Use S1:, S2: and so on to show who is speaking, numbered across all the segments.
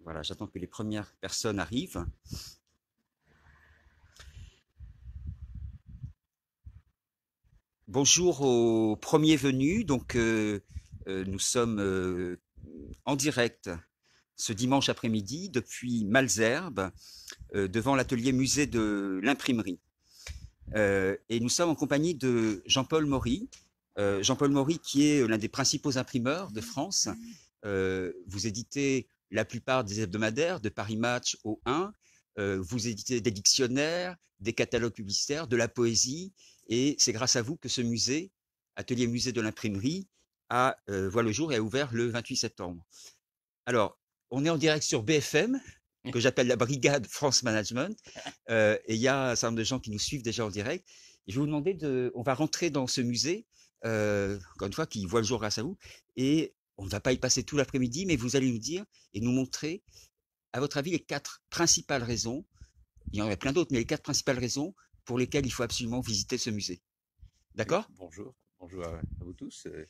S1: Voilà, j'attends que les premières personnes arrivent. Bonjour aux premiers venus. Donc, nous sommes en direct ce dimanche après-midi depuis Malesherbes, devant l'atelier musée de l'imprimerie. Et nous sommes en compagnie de Jean-Paul Maury. Jean-Paul Maury, qui est l'un des principaux imprimeurs de France. Vous éditez la plupart des hebdomadaires, de Paris Match au 1. Vous éditez des dictionnaires, des catalogues publicitaires, de la poésie. Et c'est grâce à vous que ce musée, Atelier Musée de l'Imprimerie, voit le jour et a ouvert le 28 septembre. Alors, on est en direct sur BFM, que j'appelle la Brigade France Management. Et il y a un certain nombre de gens qui nous suivent déjà en direct. Et je vais vous demander on va rentrer dans ce musée, encore une fois, qui voit le jour grâce à vous. Et on ne va pas y passer tout l'après-midi, mais vous allez nous dire et nous montrer, à votre avis, les 4 principales raisons. Il y en a plein d'autres, mais les 4 principales raisons pour lesquelles il faut absolument visiter ce musée.
S2: Oui,
S1: D'accord?
S2: bonjour, bonjour à vous tous. Je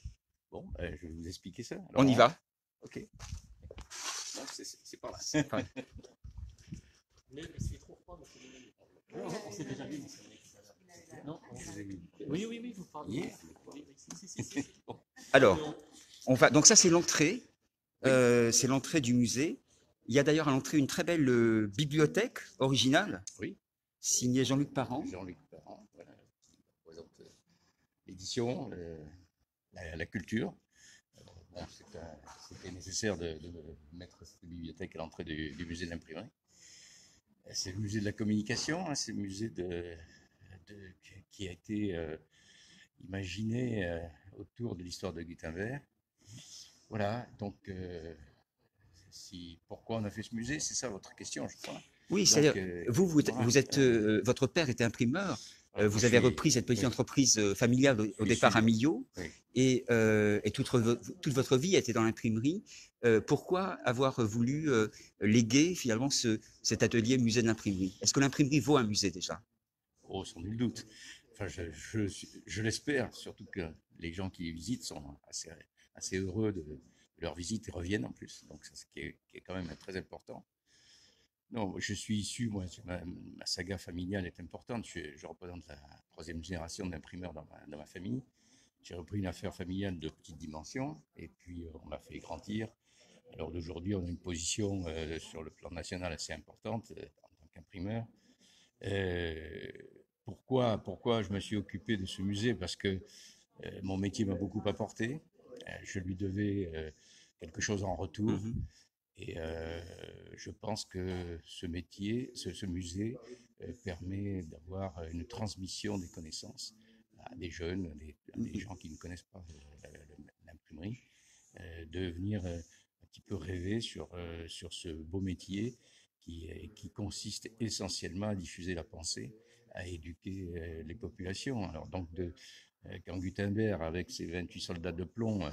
S2: vais vous expliquer ça.
S1: On y va.
S2: Ok. Bon, c'est par là.
S1: Enfin,
S3: Mais c'est trop froid, monsieur le ministre. On s'est déjà vu. Non, oui, vous parlez.
S2: Hier.
S3: Oui, si.
S2: Bon.
S1: alors, donc ça, c'est l'entrée.
S2: Oui.
S1: C'est l'entrée du musée. Il y a d'ailleurs à l'entrée une très belle bibliothèque originale,
S2: Oui.
S1: signée Jean-Luc Parent.
S2: Jean-Luc Parent, voilà, qui représente l'édition, la culture. Bon, c'était nécessaire de mettre cette bibliothèque à l'entrée du musée de l'imprimerie. C'est le musée de la communication, hein, c'est le musée qui a été imaginé autour de l'histoire de Gutenberg. Voilà, donc pourquoi on a fait ce musée, c'est ça votre question, je crois.
S1: Oui,
S2: Donc,
S1: c'est-à-dire, votre père était imprimeur. Vous avez repris cette petite entreprise familiale au départ à Millau,
S2: oui.
S1: et toute votre vie a été dans l'imprimerie. Pourquoi avoir voulu léguer finalement cet atelier musée de l'imprimerie? Est-ce que l'imprimerie vaut un musée déjà?
S2: Oh, sans nul doute. Enfin, je l'espère, surtout que les gens qui y visitent sont assez heureux de leur visite et reviennent en plus. Donc, c'est ce qui est quand même très important. Non, je suis issu, moi, ma saga familiale est importante. Je représente la 3e génération d'imprimeurs dans ma famille. J'ai repris une affaire familiale de petite dimension et puis on m'a fait grandir. Alors d'aujourd'hui, on a une position sur le plan national assez importante en tant qu'imprimeur. Pourquoi je me suis occupé de ce musée? Parce que mon métier m'a beaucoup apporté. Je lui devais quelque chose en retour.
S1: Mhm.
S2: Et je pense que ce musée permet d'avoir une transmission des connaissances à des jeunes, à des gens qui ne connaissent pas l'imprimerie, de venir un petit peu rêver sur ce beau métier qui consiste essentiellement à diffuser la pensée, à éduquer les populations. Alors donc quand Gutenberg, avec ses 28 soldats de plomb,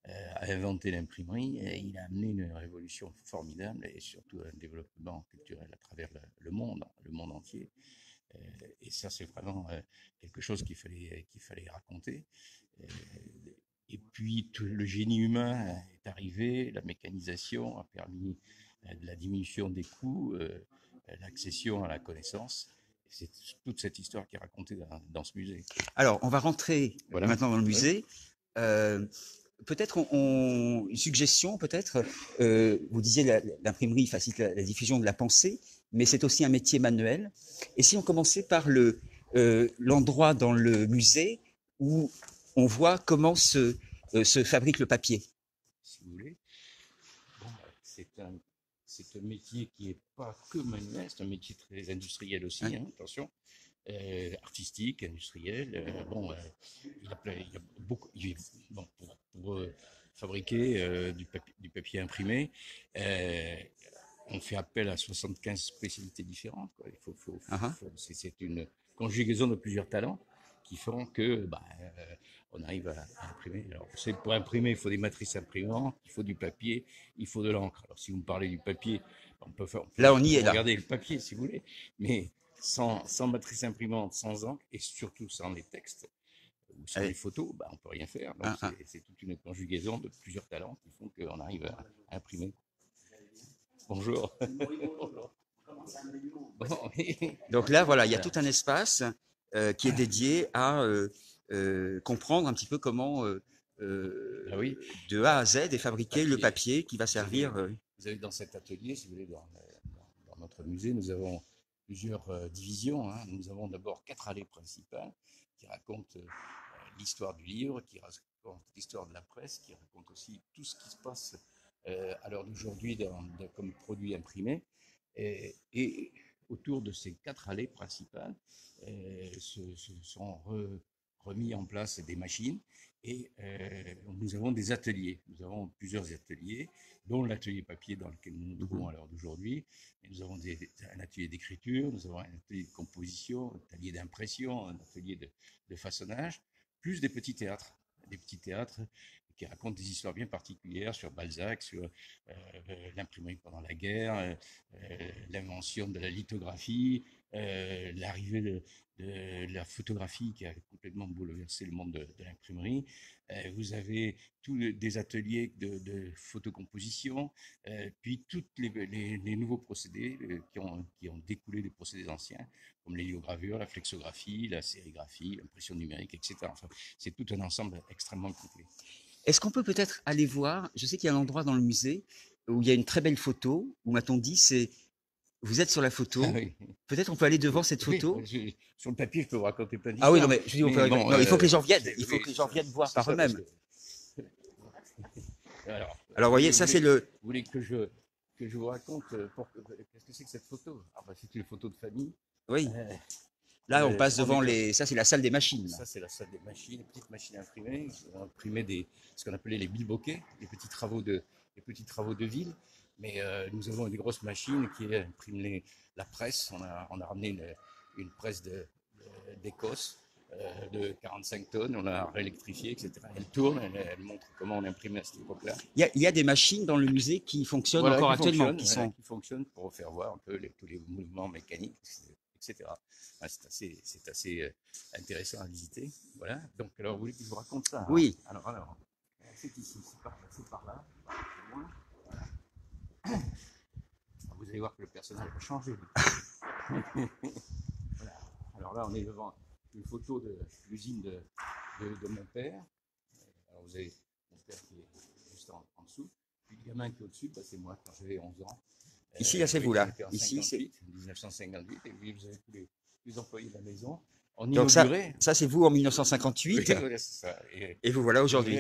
S2: a inventé l'imprimerie, il a amené une révolution formidable et surtout un développement culturel à travers le monde entier. Et ça, c'est vraiment quelque chose qu'il fallait raconter. Et puis, tout le génie humain est arrivé, la mécanisation a permis de la diminution des coûts, l'accession à la connaissance. C'est toute cette histoire qui est racontée dans ce musée.
S1: Alors, on va rentrer maintenant dans le musée.
S2: Oui.
S1: Peut-être une suggestion, peut-être. Vous disiez l'imprimerie facilite la diffusion de la pensée, mais c'est aussi un métier manuel. Et si on commençait par l'endroit dans le musée où on voit comment se fabrique le papier?
S2: Si vous voulez. Bon, c'est un métier qui n'est pas que manuel, c'est un métier très industriel aussi,
S1: Ouais.
S2: hein, attention. Artistique, industriel. Il y a beaucoup. Pour fabriquer du papier imprimé, on fait appel à 75 spécialités différentes, quoi. C'est une conjugaison de plusieurs talents qui font que on arrive à imprimer. Alors, pour imprimer, il faut des matrices imprimantes, il faut du papier, il faut de l'encre. Alors, si vous me parlez du papier,
S1: Là, on y est, là.
S2: regarder le papier si vous voulez, mais sans matrice imprimante, sans encre et surtout sans les textes ou sans les photos, on peut rien faire. Donc, c'est toute une conjugaison de plusieurs talents qui font qu'on arrive à imprimer. Bonjour. Bon, oui.
S1: Donc là, voilà, il y a
S2: Voilà.
S1: tout un espace qui est dédié à comprendre un petit peu comment,
S2: Ah oui.
S1: de A à Z, est fabriqué le
S2: Papier.
S1: papier qui va servir.
S2: Vous avez dans cet atelier, si vous voulez, dans notre musée, nous avons plusieurs divisions, hein. Nous avons d'abord 4 allées principales qui racontent l'histoire du livre, qui racontent l'histoire de la presse, qui racontent aussi tout ce qui se passe à l'heure d'aujourd'hui comme produit imprimé. Et autour de ces 4 allées principales se sont remis en place des machines et nous avons des ateliers. Nous avons plusieurs ateliers, dont l'atelier papier dans lequel nous nous trouvons à l'heure d'aujourd'hui. Nous avons un atelier d'écriture, nous avons un atelier de composition, un atelier d'impression, un atelier de façonnage, plus des petits théâtres. Des petits théâtres qui racontent des histoires bien particulières sur Balzac, sur l'imprimerie pendant la guerre, l'invention de la lithographie, l'arrivée de la photographie qui a complètement bouleversé le monde de l'imprimerie. Vous avez des ateliers de photocomposition, puis tous les nouveaux procédés qui ont découlé des procédés anciens, comme l'héliogravure, la flexographie, la sérigraphie, l'impression numérique, etc. Enfin, c'est tout un ensemble extrêmement complet.
S1: Est-ce qu'on peut peut-être aller voir? Je sais qu'il y a un endroit dans le musée où il y a une très belle photo, où m'a-t-on dit, vous êtes sur la photo.
S2: Ah oui.
S1: Peut-être on peut aller devant cette
S2: Oui,
S1: photo.
S2: sur le papier, je peux vous raconter plein
S1: Ah oui,
S2: d'histoires.
S1: non, mais je dis,
S2: Bon,
S1: non, il faut que les gens viennent.
S2: c'est-
S1: Il faut
S2: oui,
S1: que les gens viennent voir
S2: c'est
S1: par
S2: ça, parce
S1: eux-mêmes.
S2: que-
S1: Alors, vous voyez, ça c'est le.
S2: Vous voulez que je vous raconte qu'est-ce que c'est que cette photo? Ah bah, c'est une photo de famille.
S1: Oui.
S2: Euh,
S1: Là, on passe
S2: on
S1: devant
S2: est-
S1: les. Ça, c'est la salle des machines. Là.
S2: Ça, c'est la salle des machines, les petites machines imprimées. On imprimait ce qu'on appelait les bilboquets, les petits travaux de ville. Mais nous avons des grosses machines qui impriment la presse. On a ramené une presse d'Écosse de 45 tonnes. On l'a réélectrifiée, etc. Elle tourne, elle montre comment on imprimait à cette époque-là.
S1: Il y a des machines dans le musée qui fonctionnent encore actuellement.
S2: Qui fonctionnent pour faire voir un peu tous les mouvements mécaniques, etc. C'est assez intéressant à visiter. Voilà. Donc, alors, vous voulez que je vous raconte ça?
S1: Oui.
S2: Alors, c'est ici, c'est par là. Voilà. Vous allez voir que le personnage a changé. Voilà. Alors là, on est devant une photo de l'usine de mon père. Alors, vous avez mon père qui est juste en dessous. Puis le gamin qui est au-dessus, bah, c'est moi quand j'avais 11 ans.
S1: Ici, là, c'est vous, là.
S2: Ici, c'est 1958. Et puis, vous avez tous les employés de la maison. On
S1: Donc, ça
S2: inaugurait.
S1: c'est vous en 1958.
S2: Oui, voilà, c'est ça.
S1: Et vous voilà aujourd'hui.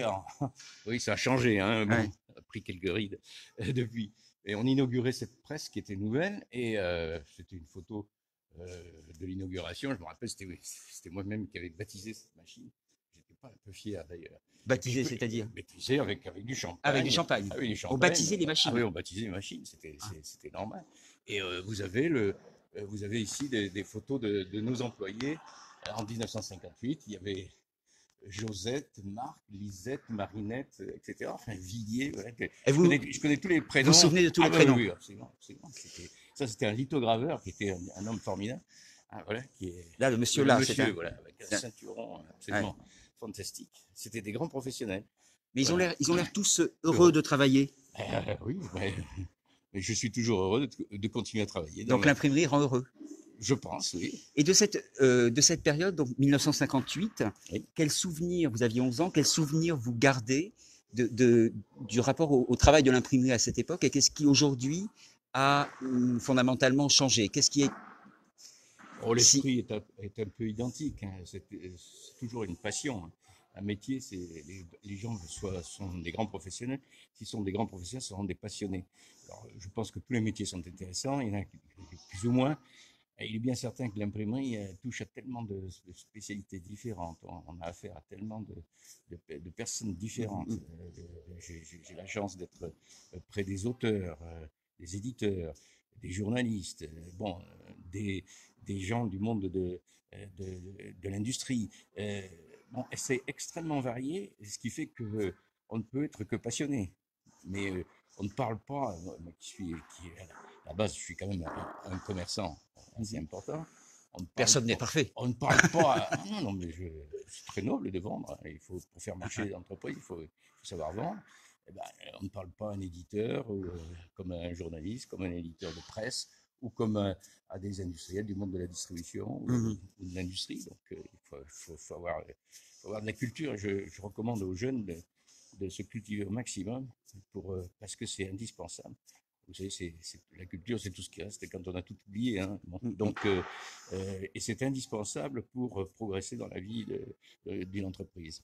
S2: Oui, ça a changé. Hein. Bon,
S1: Ouais.
S2: on a pris quelques rides depuis. Et on inaugurait cette presse qui était nouvelle. Et c'était une photo de l'inauguration. Je me rappelle, c'était moi-même qui avais baptisé cette machine. J'étais pas un peu fier d'ailleurs.
S1: Baptisé, c'est-à-dire
S2: Baptisé avec du champagne.
S1: avec du champagne.
S2: Ah oui, du champagne.
S1: On baptisait les machines.
S2: Ah oui, on baptisait les machines. C'était normal. Et vous avez ici des photos de nos employés. En 1958, il y avait Josette, Marc, Lisette, Marinette, etc. Enfin, Villiers. Voilà,
S1: Et vous
S2: je connais tous les prénoms.
S1: vous souvenez de tous les prénoms?
S2: Oui, absolument. Ça, c'était un lithograveur qui était un homme formidable. Ah, voilà,
S1: là, le monsieur là,
S2: c'est voilà, avec un ceinturon absolument fantastique. C'était des grands professionnels.
S1: Mais ils ont l'air tous heureux de travailler.
S2: Oui, mais je suis toujours heureux de continuer à travailler.
S1: Donc l'imprimerie rend heureux.
S2: Je pense, oui.
S1: Et de cette période, donc 1958,
S2: Oui.
S1: quel souvenir, vous aviez 11 ans, quel souvenir vous gardez du rapport au travail de l'imprimerie à cette époque et qu'est-ce qui aujourd'hui a fondamentalement changé? Qu'est-ce qui est...
S2: L'esprit est un peu identique. Hein. C'est toujours une passion. Hein. Un métier, les gens sont des grands professionnels. S'ils sont des grands professionnels, ce seront des passionnés. Alors, je pense que tous les métiers sont intéressants. Il y en a plus ou moins. Et il est bien certain que l'imprimerie touche à tellement de spécialités différentes. On a affaire à tellement de personnes différentes. J'ai la chance d'être près des auteurs, des éditeurs, des journalistes, des gens du monde de l'industrie. Bon, c'est extrêmement varié, ce qui fait que on ne peut être que passionné. Mais on ne parle pas, moi qui à la base, je suis quand même un commerçant assez important.
S1: Personne n'est parfait.
S2: On ne parle pas. Non, mais c'est très noble de vendre. Pour faire marcher l'entreprise, il faut savoir vendre. eh ben, on ne parle pas à un éditeur, ou, comme à un journaliste, comme un éditeur de presse, ou comme à des industriels du monde de la distribution ou de l'industrie. Donc, faut avoir de la culture. Je recommande aux jeunes de se cultiver au maximum parce que c'est indispensable. Vous savez, la culture, c'est tout ce qui reste quand on a tout oublié. Hein. Bon, donc, et c'est indispensable pour progresser dans la vie d'une entreprise.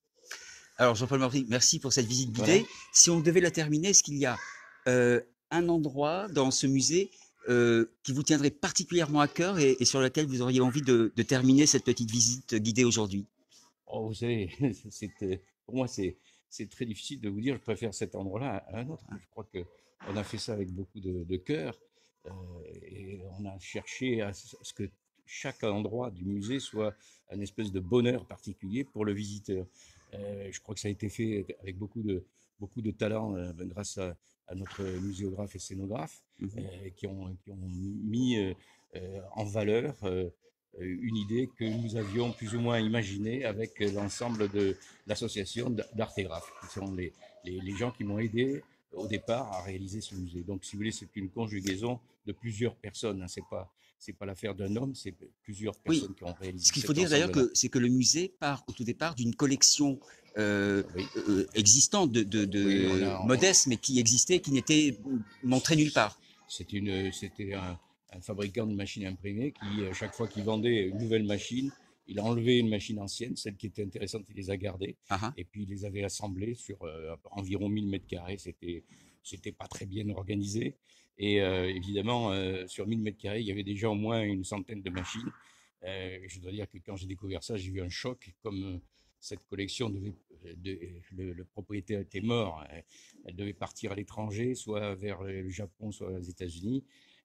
S1: Alors, Jean-Paul Marty, merci pour cette visite guidée.
S2: Voilà.
S1: Si on devait la terminer, est-ce qu'il y a un endroit dans ce musée qui vous tiendrait particulièrement à cœur et sur lequel vous auriez envie de terminer cette petite visite guidée aujourd'hui?
S2: Oh, vous savez, pour moi, c'est très difficile de vous dire, je préfère cet endroit-là à un autre. Je crois qu'on a fait ça avec beaucoup de cœur et on a cherché à ce que chaque endroit du musée soit un espèce de bonheur particulier pour le visiteur. Je crois que ça a été fait avec beaucoup de talent grâce à notre muséographe et scénographe qui ont mis en valeur une idée que nous avions plus ou moins imaginée avec l'ensemble de l'association d'Artégraphes, qui sont les gens qui m'ont aidé au départ à réaliser ce musée. Donc, si vous voulez, c'est une conjugaison de plusieurs personnes. Hein. C'est pas l'affaire d'un homme, c'est plusieurs personnes qui ont réalisé.
S1: Ce qu'il faut dire d'ailleurs, c'est que le musée part au tout départ d'une collection existante modeste, mais qui existait, qui n'était montrée nulle part.
S2: C'était un fabricant de machines imprimées qui, chaque fois qu'il vendait une nouvelle machine, il a enlevé une machine ancienne, celle qui était intéressante, il les a gardées, et puis il les avait assemblées sur environ 1000 mètres carrés. C'était pas très bien organisé. Et évidemment, sur 1000 mètres carrés, il y avait déjà au moins une centaine de machines. Je dois dire que quand j'ai découvert ça, j'ai eu un choc. Comme cette collection le propriétaire était mort, elle devait partir à l'étranger, soit vers le Japon, soit aux États-Unis.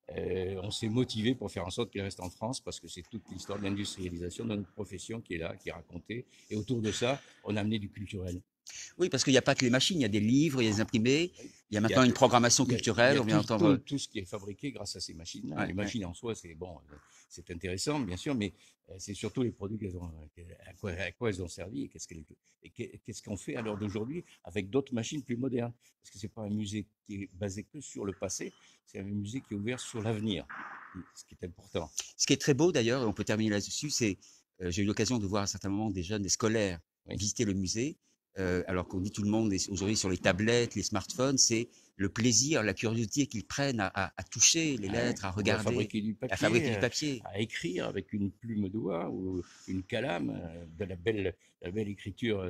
S2: On s'est motivé pour faire en sorte qu'il reste en France parce que c'est toute l'histoire de l'industrialisation de notre profession qui est là, qui est racontée. Et autour de ça, on a amené du culturel.
S1: Oui, parce qu'il n'y a pas que les machines, il y a des livres, il y a des imprimés, il y a maintenant une programmation culturelle.
S2: On vient d'entendre tout ce qui est fabriqué grâce à ces machines-là. Ouais, les machines en soi, c'est bon, c'est intéressant, bien sûr, mais c'est surtout les produits à quoi elles ont servi et qu'est-ce qu'on fait à l'heure d'aujourd'hui avec d'autres machines plus modernes. Parce que c'est pas un musée qui est basé que sur le passé, c'est un musée qui est ouvert sur l'avenir, ce qui est important.
S1: Ce qui est très beau d'ailleurs, et on peut terminer là-dessus, c'est j'ai eu l'occasion de voir à certains moments des jeunes, des scolaires visiter le musée. Alors qu'on dit tout le monde est aujourd'hui sur les tablettes, les smartphones, c'est le plaisir, la curiosité qu'ils prennent à toucher les lettres, à regarder,
S2: à fabriquer du papier, à écrire avec une plume d'oie ou une calame, de la belle écriture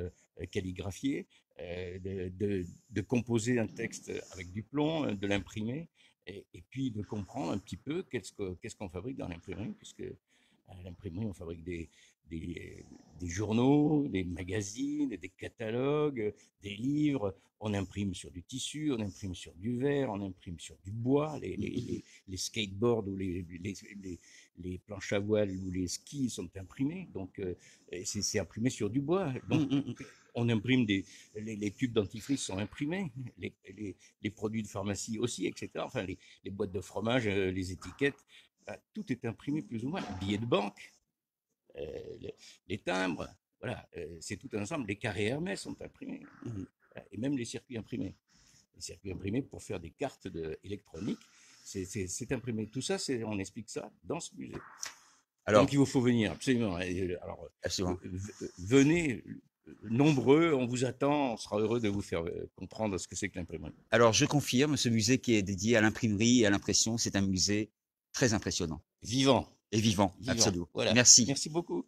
S2: calligraphiée, de composer un texte avec du plomb, de l'imprimer, et puis de comprendre un petit peu qu'est-ce qu'on fabrique dans l'imprimerie, puisque à l'imprimerie, on fabrique des journaux, des magazines, des catalogues, des livres. On imprime sur du tissu, on imprime sur du verre, on imprime sur du bois. Les skateboards ou les planches à voile ou les skis sont imprimés. Donc, c'est imprimé sur du bois. Donc, on imprime les tubes dentifrice sont imprimés, les produits de pharmacie aussi, etc. Enfin, les boîtes de fromage, les étiquettes, tout est imprimé plus ou moins. Les billets de banque. Les timbres, voilà, c'est tout un ensemble. Les carrés Hermès sont imprimés, et même les circuits imprimés. Les circuits imprimés pour faire des cartes électroniques, c'est imprimé. Tout ça, on explique ça dans ce musée. Alors, donc il vous faut venir, absolument. Alors, venez nombreux, on vous attend, on sera heureux de vous faire comprendre ce que c'est que l'imprimerie.
S1: Alors, je confirme, ce musée qui est dédié à l'imprimerie et à l'impression, c'est un musée très impressionnant.
S2: Vivant.
S1: Et vivant, absolument.
S2: Voilà.
S1: Merci.
S2: Merci beaucoup.